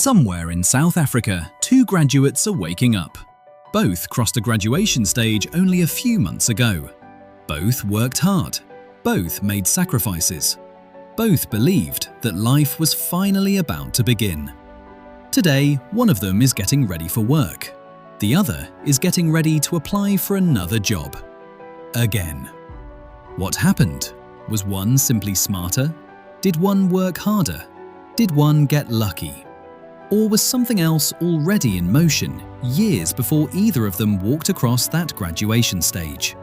Somewhere in South Africa, two graduates are waking up. Both crossed a graduation stage only a few months ago. Both worked hard. Both made sacrifices. Both believed that life was finally about to begin. Today, one of them is getting ready for work. The other is getting ready to apply for another job. Again. What happened? Was one simply smarter? Did one work harder? Did one get lucky? Or was something else already in motion years before either of them walked across that graduation stage?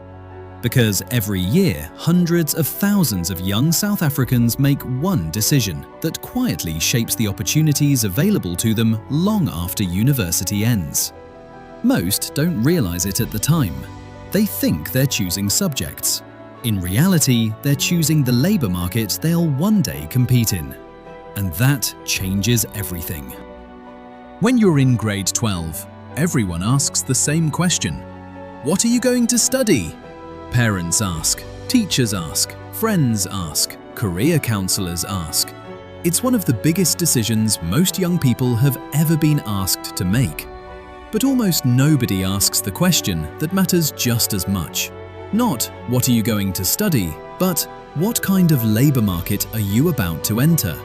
Because every year, hundreds of thousands of young South Africans make one decision that quietly shapes the opportunities available to them long after university ends. Most don't realize it at the time. They think they're choosing subjects. In reality, they're choosing the labor market they'll one day compete in. And that changes everything. When you're in grade 12, everyone asks the same question. What are you going to study? Parents ask, teachers ask, friends ask, career counselors ask. It's one of the biggest decisions most young people have ever been asked to make. But almost nobody asks the question that matters just as much. Not, what are you going to study, but what kind of labor market are you about to enter?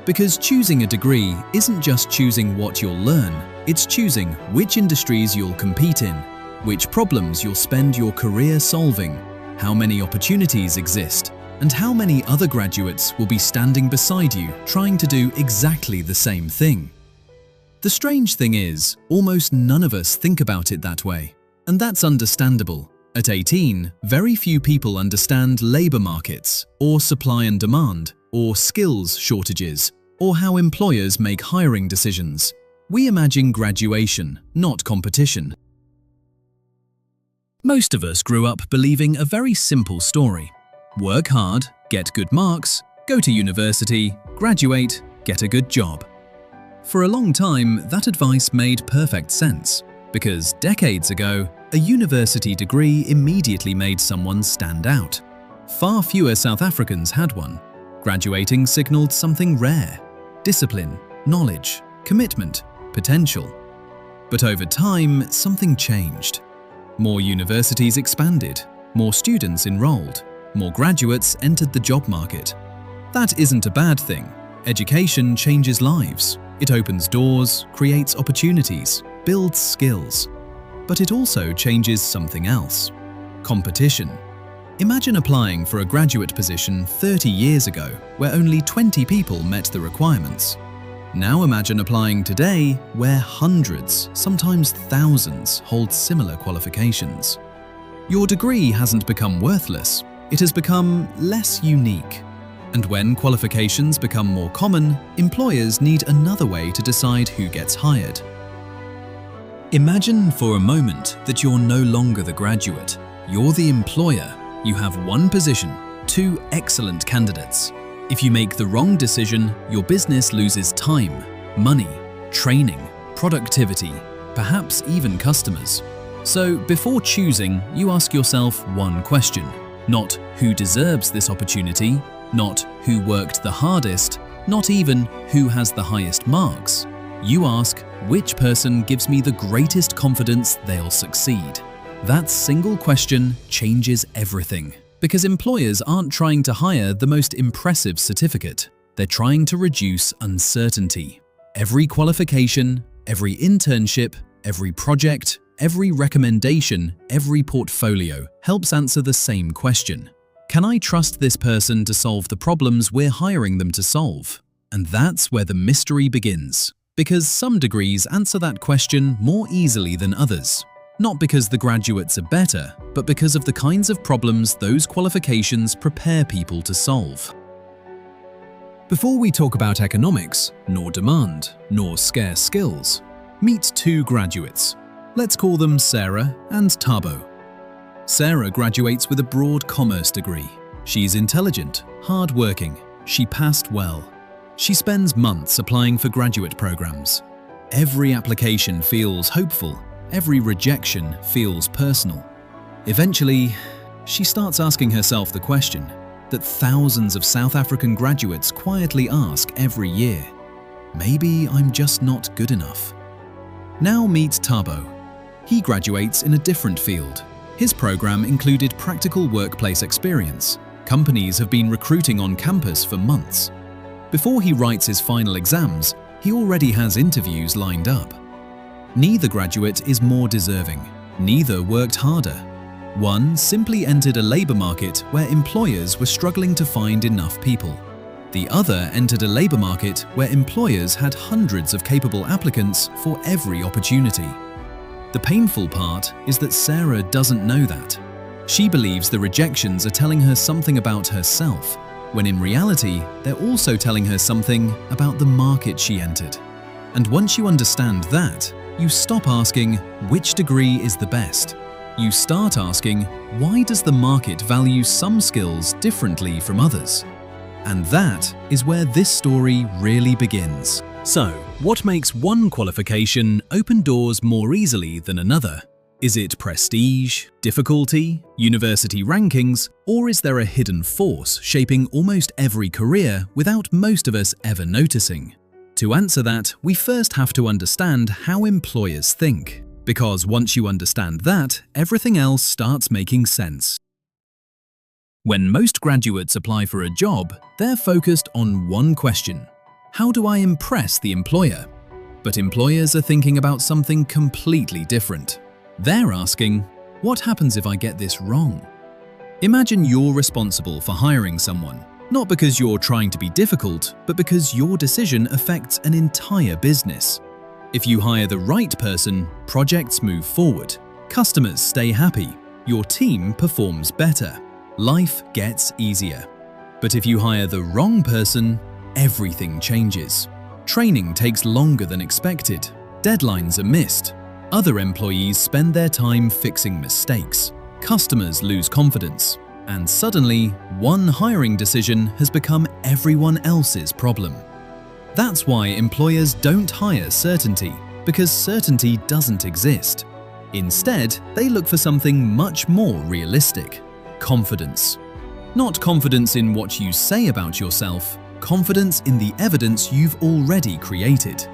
Because choosing a degree isn't just choosing what you'll learn, it's choosing which industries you'll compete in, which problems you'll spend your career solving, how many opportunities exist, and how many other graduates will be standing beside you trying to do exactly the same thing. The strange thing is, almost none of us think about it that way, and that's understandable. At 18, very few people understand labor markets, or supply and demand, or skills shortages, or how employers make hiring decisions. We imagine graduation, not competition. Most of us grew up believing a very simple story. Work hard, get good marks, go to university, graduate, get a good job. For a long time, that advice made perfect sense, because decades ago, a university degree immediately made someone stand out. Far fewer South Africans had one. Graduating signaled something rare: discipline, knowledge, commitment, potential. But over time, something changed. More universities expanded, more students enrolled, more graduates entered the job market. That isn't a bad thing. Education changes lives. It opens doors, creates opportunities, builds skills. But it also changes something else: competition. Imagine applying for a graduate position 30 years ago, where only 20 people met the requirements. Now imagine applying today, where hundreds, sometimes thousands, hold similar qualifications. Your degree hasn't become worthless, it has become less unique. And when qualifications become more common, employers need another way to decide who gets hired. Imagine for a moment that you're no longer the graduate, you're the employer. You have one position, two excellent candidates. If you make the wrong decision, your business loses time, money, training, productivity, perhaps even customers. So before choosing, you ask yourself one question: not who deserves this opportunity, not who worked the hardest, not even who has the highest marks. You ask, which person gives me the greatest confidence they'll succeed? That single question changes everything, because employers aren't trying to hire the most impressive certificate. They're trying to reduce uncertainty. Every qualification, every internship, every project, every recommendation, every portfolio helps answer the same question: can I trust this person to solve the problems we're hiring them to solve? And that's where the mystery begins, because some degrees answer that question more easily than others. Not because the graduates are better, but because of the kinds of problems those qualifications prepare people to solve. Before we talk about economics, nor demand, nor scarce skills, meet two graduates. Let's call them Sarah and Thabo. Sarah graduates with a broad commerce degree. She's intelligent, hard-working. She passed well. She spends months applying for graduate programs. Every application feels hopeful. Every rejection feels personal. Eventually, she starts asking herself the question that thousands of South African graduates quietly ask every year: maybe I'm just not good enough. Now meet Tabo. He graduates in a different field. His program included practical workplace experience. Companies have been recruiting on campus for months. Before he writes his final exams, he already has interviews lined up. Neither graduate is more deserving. Neither worked harder. One simply entered a labor market where employers were struggling to find enough people. The other entered a labor market where employers had hundreds of capable applicants for every opportunity. The painful part is that Sarah doesn't know that. She believes the rejections are telling her something about herself, when in reality, they're also telling her something about the market she entered. And once you understand that, you stop asking, which degree is the best? You start asking, why does the market value some skills differently from others? And that is where this story really begins. So, what makes one qualification open doors more easily than another? Is it prestige, difficulty, university rankings, or is there a hidden force shaping almost every career without most of us ever noticing? To answer that, we first have to understand how employers think, because once you understand that, everything else starts making sense. When most graduates apply for a job, they're focused on one question: how do I impress the employer? But employers are thinking about something completely different. They're asking, what happens if I get this wrong? Imagine you're responsible for hiring someone, not because you're trying to be difficult, but because your decision affects an entire business. If you hire the right person, projects move forward, customers stay happy, your team performs better, life gets easier. But if you hire the wrong person, everything changes. Training takes longer than expected, deadlines are missed, other employees spend their time fixing mistakes, customers lose confidence, and suddenly, one hiring decision has become everyone else's problem. That's why employers don't hire certainty, because certainty doesn't exist. Instead, they look for something much more realistic: confidence. Not confidence in what you say about yourself, confidence in the evidence you've already created.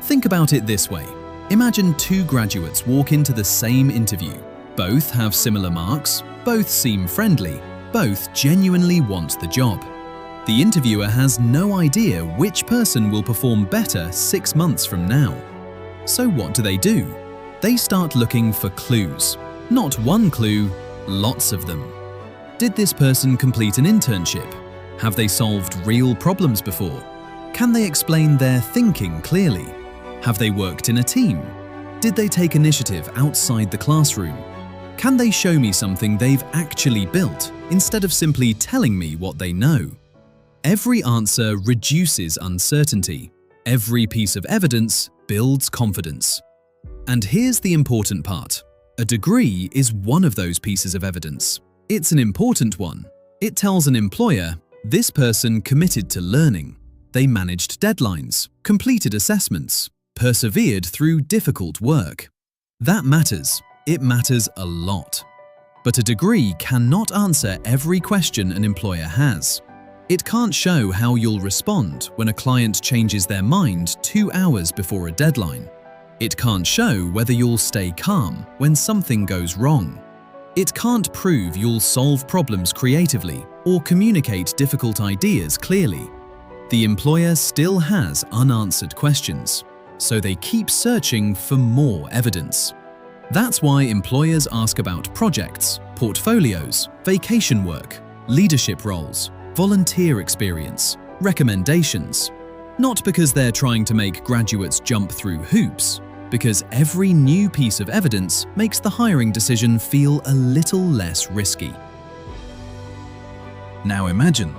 Think about it this way. Imagine two graduates walk into the same interview. Both have similar marks, both seem friendly, both genuinely want the job. The interviewer has no idea which person will perform better 6 months from now. So what do? They start looking for clues. Not one clue, lots of them. Did this person complete an internship? Have they solved real problems before? Can they explain their thinking clearly? Have they worked in a team? Did they take initiative outside the classroom? Can they show me something they've actually built, instead of simply telling me what they know? Every answer reduces uncertainty. Every piece of evidence builds confidence. And here's the important part. A degree is one of those pieces of evidence. It's an important one. It tells an employer, this person committed to learning. They managed deadlines, completed assessments, persevered through difficult work. That matters. It matters a lot. But a degree cannot answer every question an employer has. It can't show how you'll respond when a client changes their mind 2 hours before a deadline. It can't show whether you'll stay calm when something goes wrong. It can't prove you'll solve problems creatively or communicate difficult ideas clearly. The employer still has unanswered questions, so they keep searching for more evidence. That's why employers ask about projects, portfolios, vacation work, leadership roles, volunteer experience, recommendations. Not because they're trying to make graduates jump through hoops, because every new piece of evidence makes the hiring decision feel a little less risky. Now imagine,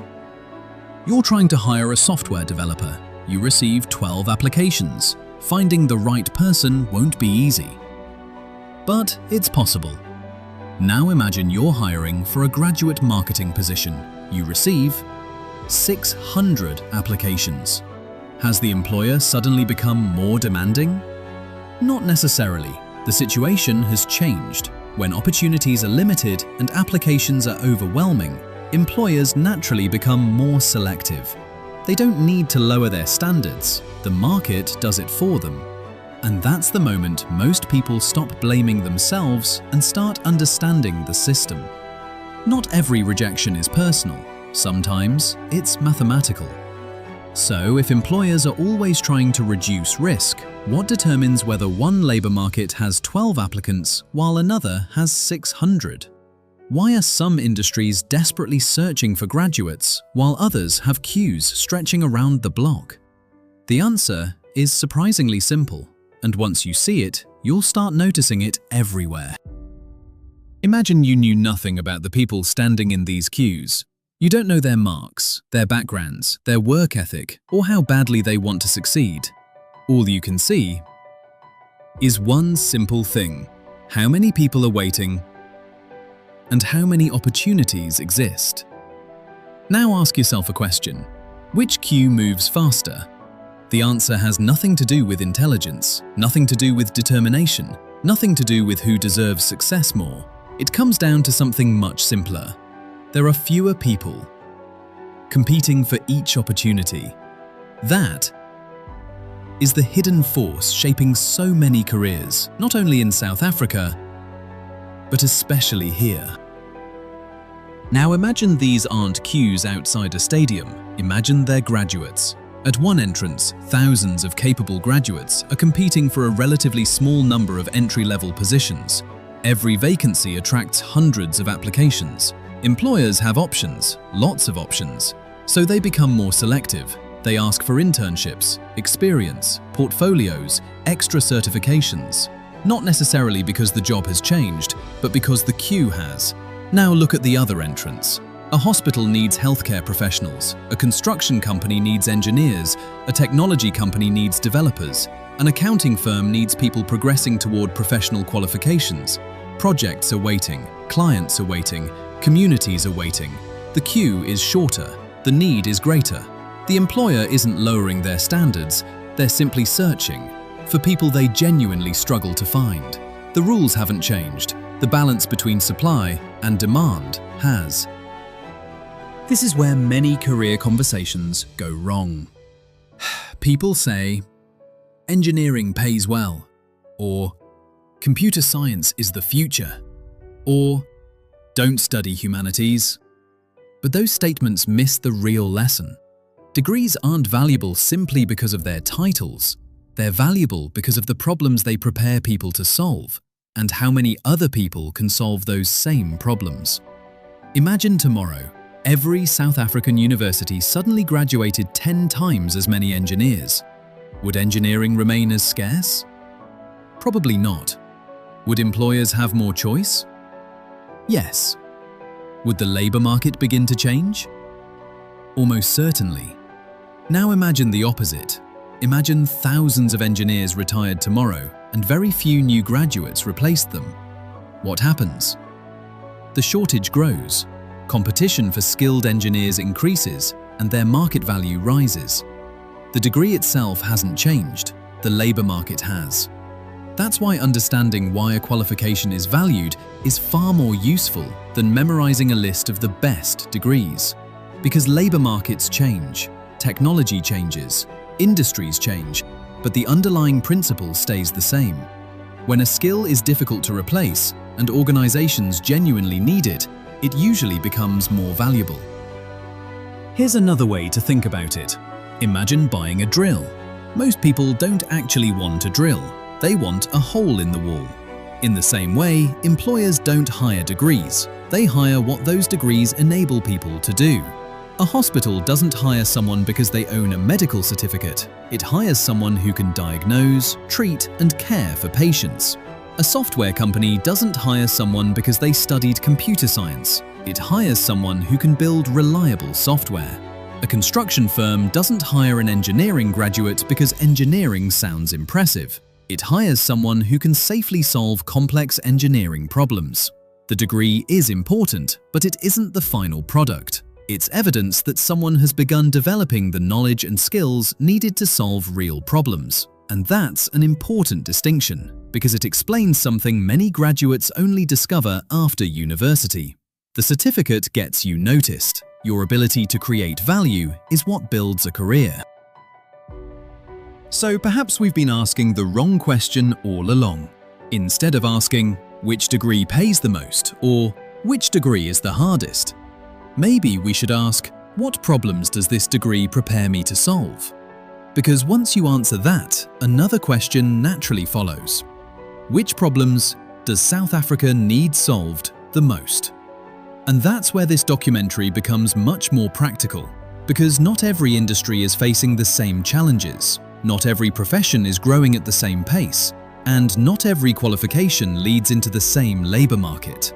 you're trying to hire a software developer. You receive 12 applications. Finding the right person won't be easy. But it's possible. Now imagine you're hiring for a graduate marketing position. You receive 600 applications. Has the employer suddenly become more demanding? Not necessarily. The situation has changed. When opportunities are limited and applications are overwhelming, employers naturally become more selective. They don't need to lower their standards. The market does it for them. And that's the moment most people stop blaming themselves and start understanding the system. Not every rejection is personal. Sometimes it's mathematical. So, if employers are always trying to reduce risk, what determines whether one labour market has 12 applicants while another has 600? Why are some industries desperately searching for graduates while others have queues stretching around the block? The answer is surprisingly simple, and once you see it, you'll start noticing it everywhere. Imagine you knew nothing about the people standing in these queues. You don't know their marks, their backgrounds, their work ethic, or how badly they want to succeed. All you can see is one simple thing: how many people are waiting and how many opportunities exist. Now ask yourself a question: which queue moves faster? The answer has nothing to do with intelligence, nothing to do with determination, nothing to do with who deserves success more. It comes down to something much simpler. There are fewer people competing for each opportunity. That is the hidden force shaping so many careers, not only in South Africa, but especially here. Now imagine these aren't queues outside a stadium. Imagine they're graduates. At one entrance, thousands of capable graduates are competing for a relatively small number of entry-level positions. Every vacancy attracts hundreds of applications. Employers have options, lots of options, so they become more selective. They ask for internships, experience, portfolios, extra certifications. Not necessarily because the job has changed, but because the queue has. Now look at the other entrance. A hospital needs healthcare professionals, a construction company needs engineers, a technology company needs developers, an accounting firm needs people progressing toward professional qualifications. Projects are waiting, clients are waiting, communities are waiting. The queue is shorter, the need is greater. The employer isn't lowering their standards, they're simply searching for people they genuinely struggle to find. The rules haven't changed, the balance between supply and demand has. This is where many career conversations go wrong. People say, engineering pays well, or computer science is the future, or don't study humanities. But those statements miss the real lesson. Degrees aren't valuable simply because of their titles. They're valuable because of the problems they prepare people to solve, and how many other people can solve those same problems. Imagine tomorrow, every South African university suddenly graduated 10 times as many engineers. Would engineering remain as scarce? Probably not. Would employers have more choice? Yes. Would the labour market begin to change? Almost certainly. Now imagine the opposite. Imagine thousands of engineers retired tomorrow and very few new graduates replaced them. What happens? The shortage grows. Competition for skilled engineers increases and their market value rises. The degree itself hasn't changed, the labour market has. That's why understanding why a qualification is valued is far more useful than memorising a list of the best degrees. Because labour markets change, technology changes, industries change, but the underlying principle stays the same. When a skill is difficult to replace and organisations genuinely need it, it usually becomes more valuable. Here's another way to think about it. Imagine buying a drill. Most people don't actually want a drill. They want a hole in the wall. In the same way, employers don't hire degrees. They hire what those degrees enable people to do. A hospital doesn't hire someone because they own a medical certificate. It hires someone who can diagnose, treat, and care for patients. A software company doesn't hire someone because they studied computer science. It hires someone who can build reliable software. A construction firm doesn't hire an engineering graduate because engineering sounds impressive. It hires someone who can safely solve complex engineering problems. The degree is important, but it isn't the final product. It's evidence that someone has begun developing the knowledge and skills needed to solve real problems. And that's an important distinction, because it explains something many graduates only discover after university. The certificate gets you noticed. Your ability to create value is what builds a career. So perhaps we've been asking the wrong question all along. Instead of asking, which degree pays the most, or which degree is the hardest? Maybe we should ask, what problems does this degree prepare me to solve? Because once you answer that, another question naturally follows. Which problems does South Africa need solved the most? And that's where this documentary becomes much more practical, because not every industry is facing the same challenges, not every profession is growing at the same pace, and not every qualification leads into the same labour market.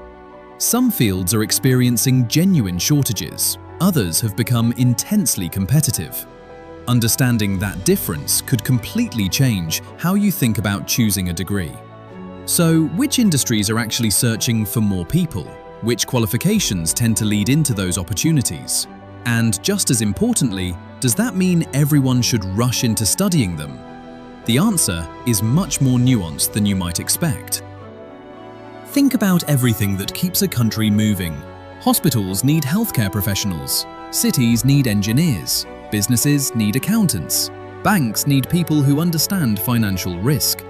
Some fields are experiencing genuine shortages, others have become intensely competitive. Understanding that difference could completely change how you think about choosing a degree. So, which industries are actually searching for more people? Which qualifications tend to lead into those opportunities? And just as importantly, does that mean everyone should rush into studying them? The answer is much more nuanced than you might expect. Think about everything that keeps a country moving. Hospitals need healthcare professionals, cities need engineers, businesses need accountants, banks need people who understand financial risk.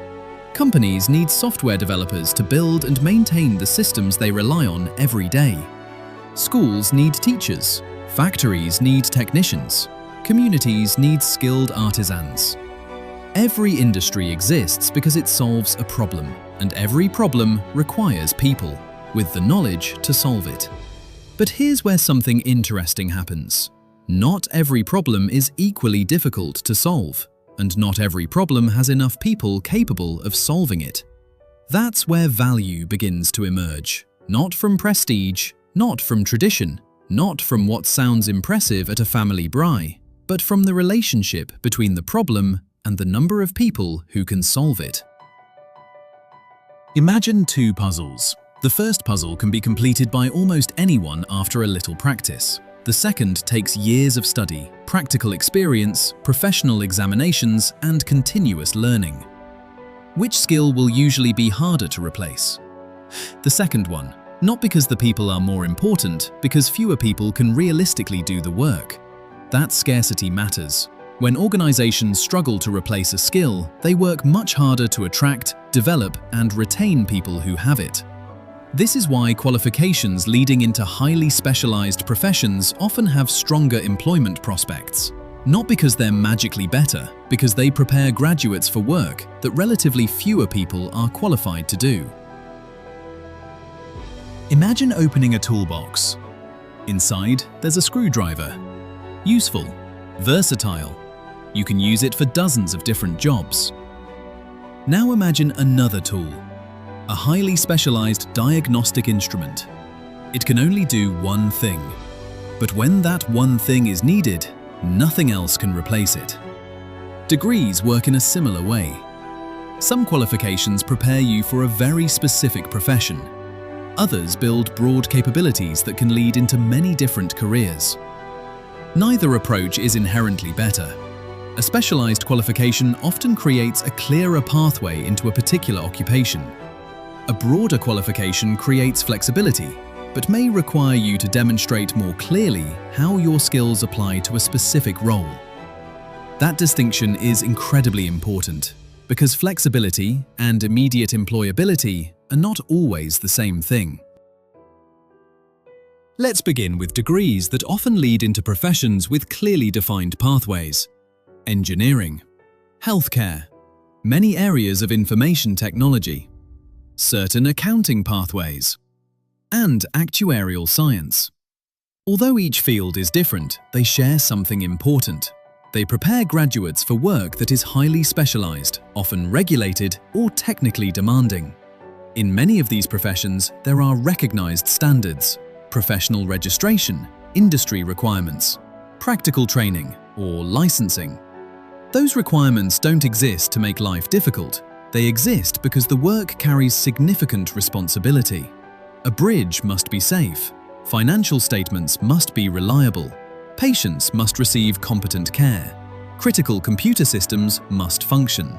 Companies need software developers to build and maintain the systems they rely on every day. Schools need teachers, factories need technicians, communities need skilled artisans. Every industry exists because it solves a problem, and every problem requires people, with the knowledge to solve it. But here's where something interesting happens. Not every problem is equally difficult to solve, and not every problem has enough people capable of solving it. That's where value begins to emerge, not from prestige, not from tradition, not from what sounds impressive at a family braai, but from the relationship between the problem and the number of people who can solve it. Imagine two puzzles. The first puzzle can be completed by almost anyone after a little practice. The second takes years of study, practical experience, professional examinations, and continuous learning. Which skill will usually be harder to replace? The second one, not because the people are more important, because fewer people can realistically do the work. That scarcity matters. When organizations struggle to replace a skill, they work much harder to attract, develop, and retain people who have it. This is why qualifications leading into highly specialized professions often have stronger employment prospects. Not because they're magically better, because they prepare graduates for work that relatively fewer people are qualified to do. Imagine opening a toolbox. Inside, there's a screwdriver. Useful, versatile. You can use it for dozens of different jobs. Now imagine another tool. A highly specialized diagnostic instrument. It can only do one thing. But when that one thing is needed, nothing else can replace it. Degrees work in a similar way. Some qualifications prepare you for a very specific profession. Others build broad capabilities that can lead into many different careers. Neither approach is inherently better. A specialized qualification often creates a clearer pathway into a particular occupation. A broader qualification creates flexibility, but may require you to demonstrate more clearly how your skills apply to a specific role. That distinction is incredibly important, because flexibility and immediate employability are not always the same thing. Let's begin with degrees that often lead into professions with clearly defined pathways. Engineering, healthcare, many areas of information technology, certain accounting pathways, and actuarial science. Although each field is different, they share something important. They prepare graduates for work that is highly specialized, often regulated or technically demanding. In many of these professions, there are recognized standards, professional registration, industry requirements, practical training, or licensing. Those requirements don't exist to make life difficult. They exist because the work carries significant responsibility. A bridge must be safe, financial statements must be reliable, patients must receive competent care, critical computer systems must function.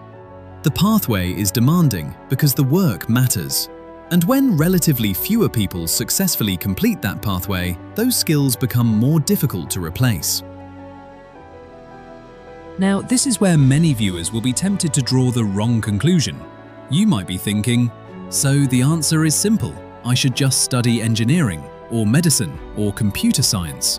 The pathway is demanding because the work matters, And when relatively fewer people successfully complete that pathway, those skills become more difficult to replace. Now, this is where many viewers will be tempted to draw the wrong conclusion. You might be thinking, so the answer is simple. I should just study engineering, or medicine, or computer science.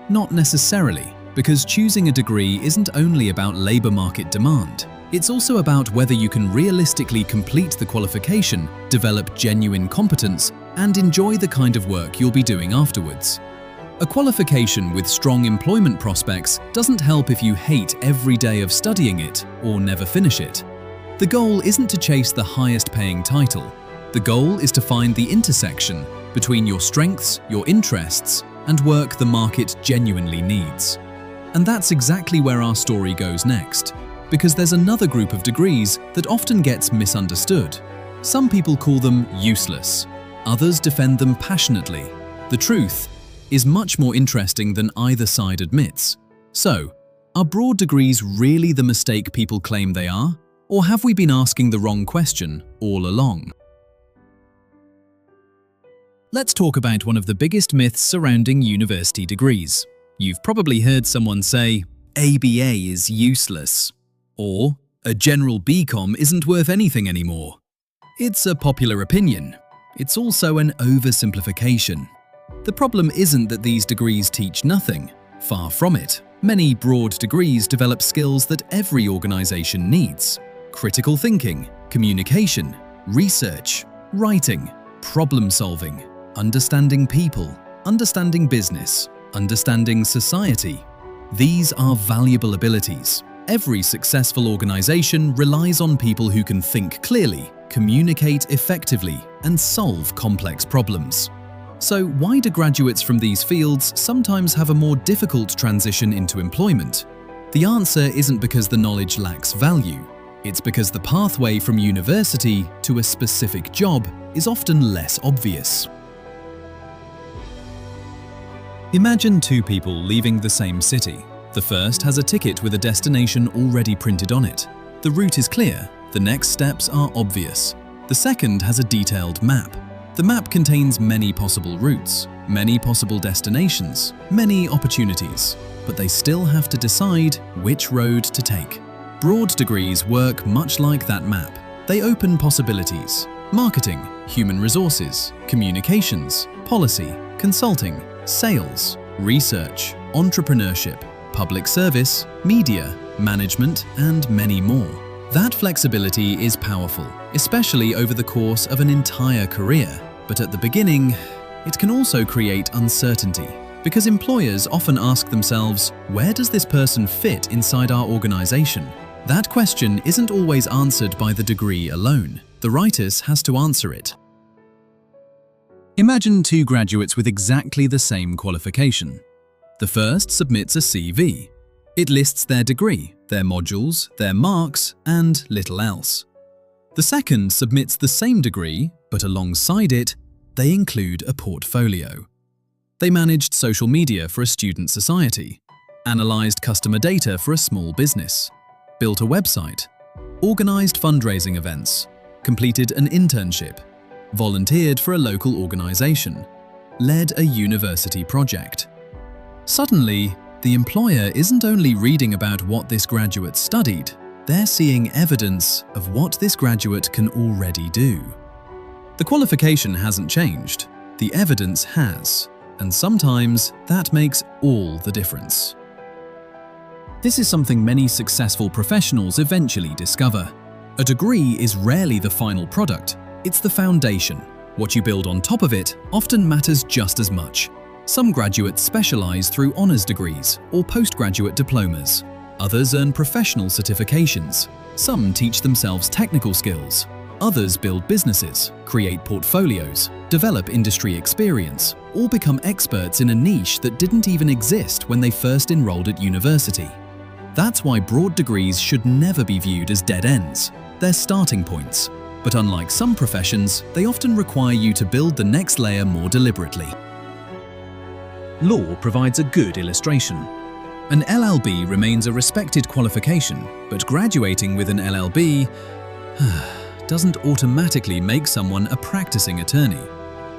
Not necessarily, because choosing a degree isn't only about labour market demand. It's also about whether you can realistically complete the qualification, develop genuine competence, and enjoy the kind of work you'll be doing afterwards. A qualification with strong employment prospects doesn't help if you hate every day of studying it or never finish it. The goal isn't to chase the highest paying title. The goal is to find the intersection between your strengths, your interests, and work the market genuinely needs. And that's exactly where our story goes next, because there's another group of degrees that often gets misunderstood. Some people call them useless, others defend them passionately. The truth is much more interesting than either side admits. So, are broad degrees really the mistake people claim they are? Or have we been asking the wrong question all along? Let's talk about one of the biggest myths surrounding university degrees. You've probably heard someone say, ABA is useless, or a general BCom isn't worth anything anymore. It's a popular opinion. It's also an oversimplification. The problem isn't that these degrees teach nothing. Far from it. Many broad degrees develop skills that every organization needs. Critical thinking, communication, research, writing, problem solving, understanding people, understanding business, understanding society. These are valuable abilities. Every successful organization relies on people who can think clearly, communicate effectively, and solve complex problems. So why do graduates from these fields sometimes have a more difficult transition into employment? The answer isn't because the knowledge lacks value. It's because the pathway from university to a specific job is often less obvious. Imagine two people leaving the same city. The first has a ticket with a destination already printed on it. The route is clear. The next steps are obvious. The second has a detailed map. The map contains many possible routes, many possible destinations, many opportunities, but they still have to decide which road to take. Broad degrees work much like that map. They open possibilities: marketing, human resources, communications, policy, consulting, sales, research, entrepreneurship, public service, media, management, and many more. That flexibility is powerful, especially over the course of an entire career. But at the beginning, it can also create uncertainty, because employers often ask themselves, where does this person fit inside our organization? That question isn't always answered by the degree alone. The writer has to answer it. Imagine two graduates with exactly the same qualification. The first submits a CV. It lists their degree, their modules, their marks, and little else. The second submits the same degree, but alongside it, they include a portfolio. They managed social media for a student society, analyzed customer data for a small business, built a website, organized fundraising events, completed an internship, volunteered for a local organization, led a university project. Suddenly, the employer isn't only reading about what this graduate studied, they're seeing evidence of what this graduate can already do. The qualification hasn't changed, the evidence has, and sometimes that makes all the difference. This is something many successful professionals eventually discover. A degree is rarely the final product, it's the foundation. What you build on top of it often matters just as much. Some graduates specialize through honors degrees or postgraduate diplomas. Others earn professional certifications. Some teach themselves technical skills. Others build businesses, create portfolios, develop industry experience, or become experts in a niche that didn't even exist when they first enrolled at university. That's why broad degrees should never be viewed as dead ends. They're starting points. But unlike some professions, they often require you to build the next layer more deliberately. Law provides a good illustration. An LLB remains a respected qualification, but graduating with an LLB doesn't automatically make someone a practicing attorney.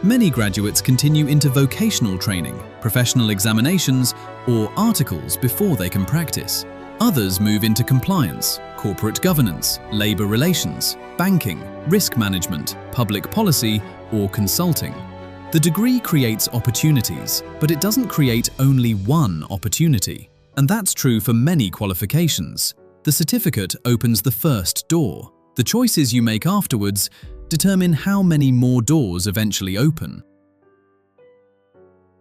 Many graduates continue into vocational training, professional examinations, or articles before they can practice. Others move into compliance, corporate governance, labor relations, banking, risk management, public policy, or consulting. The degree creates opportunities, but it doesn't create only one opportunity. And that's true for many qualifications. The certificate opens the first door. The choices you make afterwards determine how many more doors eventually open.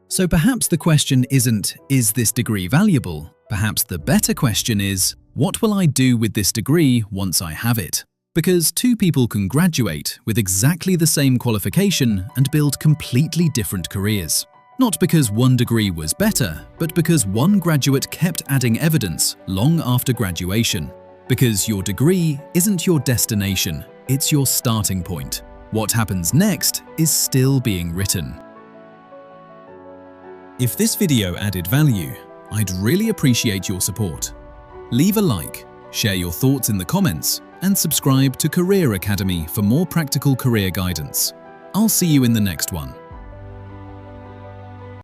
So perhaps the question isn't, is this degree valuable? Perhaps the better question is, what will I do with this degree once I have it? Because two people can graduate with exactly the same qualification and build completely different careers. Not because one degree was better, but because one graduate kept adding evidence long after graduation. Because your degree isn't your destination, it's your starting point. What happens next is still being written. If this video added value, I'd really appreciate your support. Leave a like, share your thoughts in the comments, and subscribe to Career Academy for more practical career guidance. I'll see you in the next one.